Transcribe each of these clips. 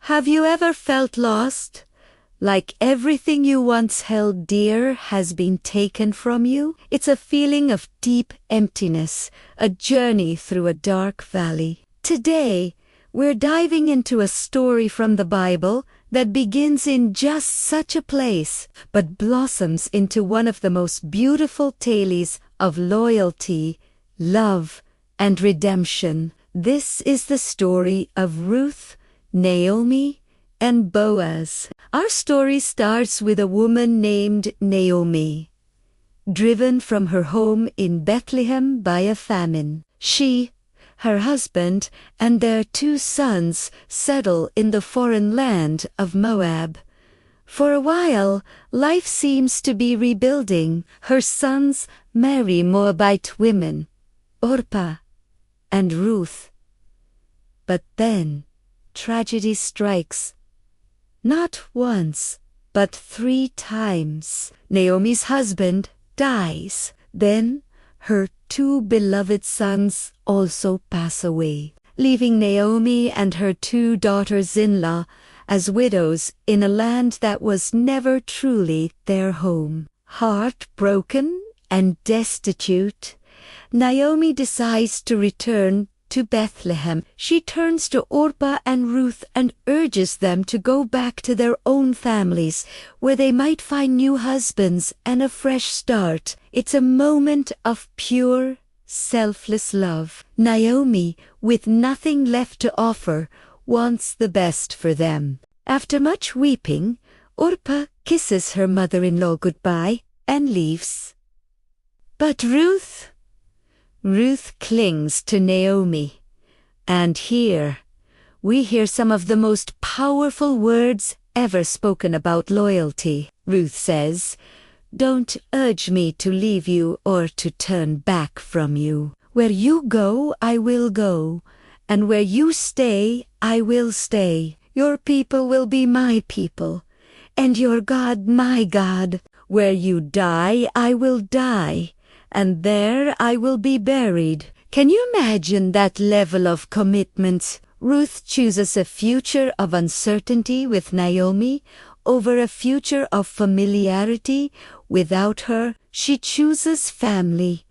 Have you ever felt lost? Like everything you once held dear has been taken from you? It's a feeling of deep emptiness, a journey through a dark valley. Today, we're diving into a story from the Bible that begins in just such a place, but blossoms into one of the most beautiful tales of loyalty, love, and redemption. This is the story of Ruth, Naomi, and Boaz. Our story starts with a woman named Naomi. Driven from her home in Bethlehem by a famine, she, her husband, and their 2 sons settle in the foreign land of Moab. For a while, life seems to be rebuilding. Her sons marry Moabite women, Orpah and Ruth. But then, tragedy strikes. Not once, but 3 times. Naomi's husband dies. Then, her 2 beloved sons also pass away, leaving Naomi and her 2 daughters-in-law as widows in a land that was never truly their home. Heartbroken and destitute, Naomi decides to return to Bethlehem. She turns to Orpah and Ruth and urges them to go back to their own families, where they might find new husbands and a fresh start. It's a moment of pure, selfless love. Naomi, with nothing left to offer, wants the best for them. After much weeping, Orpah kisses her mother-in-law goodbye and leaves. But Ruth clings to Naomi. And here, we hear some of the most powerful words ever spoken about loyalty. Ruth says, "Don't urge me to leave you or to turn back from you. Where you go, I will go, and where you stay, I will stay. Your people will be my people, and your God my God. Where you die, I will die, and there I will be buried." Can you imagine that level of commitment? Ruth chooses a future of uncertainty with Naomi over a future of familiarity without her. She chooses family,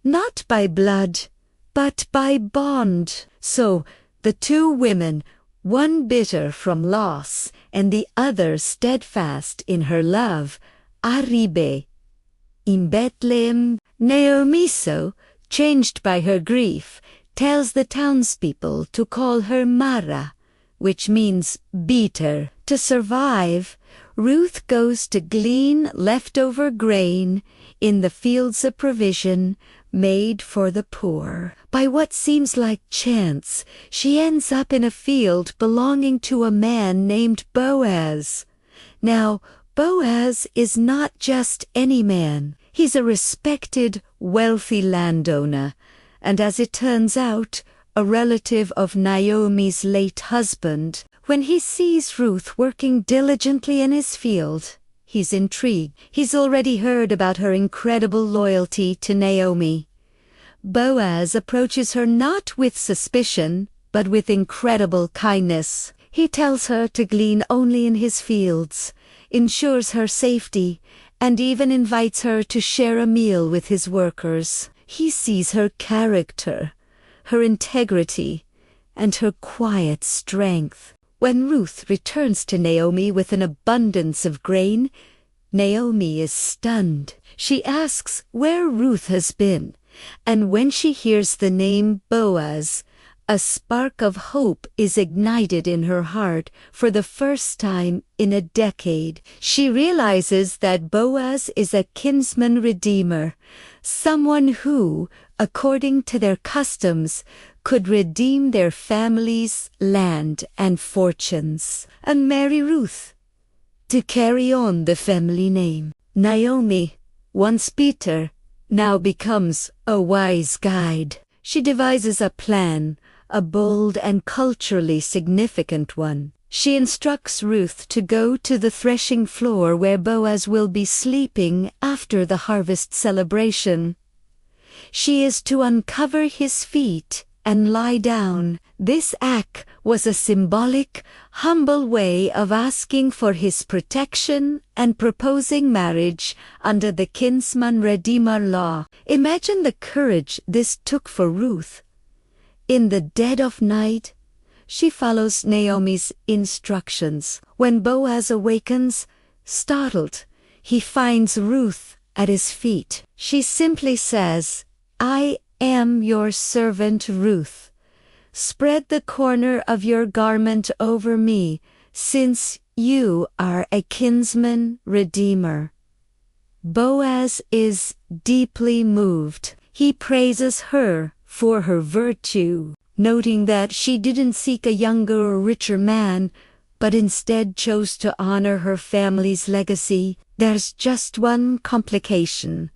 not by blood, but by bond. So, the 2 women, one bitter from loss and the other steadfast in her love, arrive in Bethlehem. Naomi, so changed by her grief, tells the townspeople to call her Mara, which means bitter. To survive, Ruth goes to glean leftover grain in the fields of provision made for the poor. By what seems like chance, she ends up in a field belonging to a man named Boaz. Now, Boaz is not just any man. He's a respected, wealthy landowner, and as it turns out, a relative of Naomi's late husband. When he sees Ruth working diligently in his field, he's intrigued. He's already heard about her incredible loyalty to Naomi. Boaz approaches her not with suspicion, but with incredible kindness. He tells her to glean only in his fields, ensures her safety, and even invites her to share a meal with his workers. He sees her character, her integrity, and her quiet strength. When Ruth returns to Naomi with an abundance of grain, Naomi is stunned. She asks where Ruth has been, and when she hears the name Boaz, a spark of hope is ignited in her heart for the first time in a decade. She realizes that Boaz is a kinsman redeemer, someone who, according to their customs, could redeem their family's land and fortunes, and marry Ruth to carry on the family name. Naomi, once bitter, now becomes a wise guide. She devises a plan, a bold and culturally significant one. She instructs Ruth to go to the threshing floor where Boaz will be sleeping after the harvest celebration. She is to uncover his feet and lie down. This act was a symbolic, humble way of asking for his protection and proposing marriage under the kinsman-redeemer law. Imagine the courage this took for Ruth. In the dead of night, she follows Naomi's instructions. When Boaz awakens, startled, he finds Ruth at his feet. She simply says, "I am your servant Ruth. Spread the corner of your garment over me, since you are a kinsman redeemer." Boaz is deeply moved. He praises her for her virtue, noting that she didn't seek a younger or richer man, but instead chose to honor her family's legacy. There's just one complication.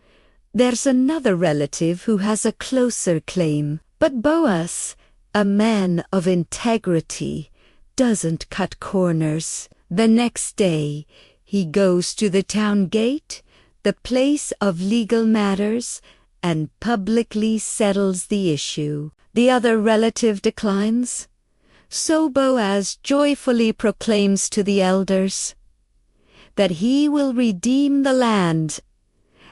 There's another relative who has a closer claim. But Boaz, a man of integrity, doesn't cut corners. The next day, he goes to the town gate, the place of legal matters, and publicly settles the issue. The other relative declines. So Boaz joyfully proclaims to the elders that he will redeem the land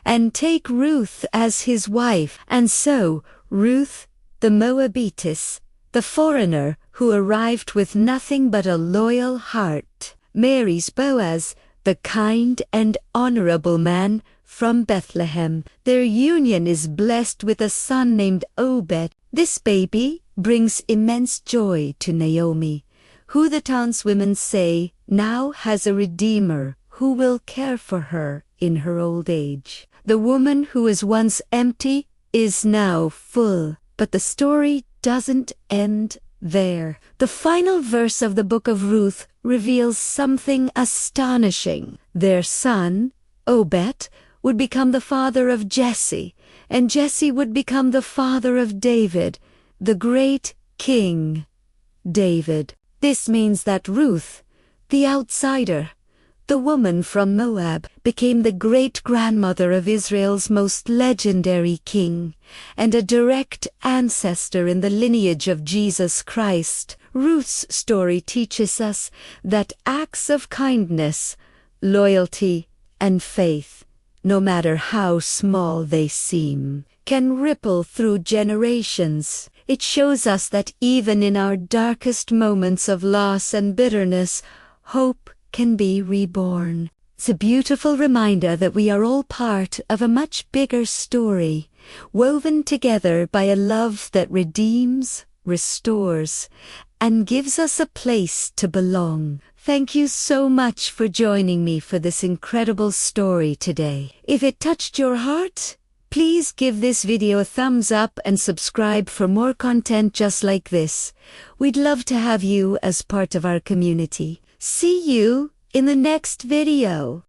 and take Ruth as his wife. And so Ruth, the Moabitess, the foreigner who arrived with nothing but a loyal heart, marries Boaz, the kind and honorable man from Bethlehem. Their union is blessed with a son named Obed. This baby brings immense joy to Naomi, who the townswomen say now has a redeemer who will care for her in her old age. The woman who was once empty is now full. But the story doesn't end there. The final verse of the book of Ruth reveals something astonishing. Their son, Obed, would become the father of Jesse, and Jesse would become the father of David, the great King David. This means that Ruth, the outsider, the woman from Moab, became the great-grandmother of Israel's most legendary king, and a direct ancestor in the lineage of Jesus Christ. Ruth's story teaches us that acts of kindness, loyalty, and faith, no matter how small they seem, can ripple through generations. It shows us that even in our darkest moments of loss and bitterness, hope can be reborn. It's a beautiful reminder that we are all part of a much bigger story, woven together by a love that redeems, restores, and gives us a place to belong. Thank you so much for joining me for this incredible story today. If it touched your heart, please give this video a thumbs up and subscribe for more content just like this. We'd love to have you as part of our community. See you in the next video.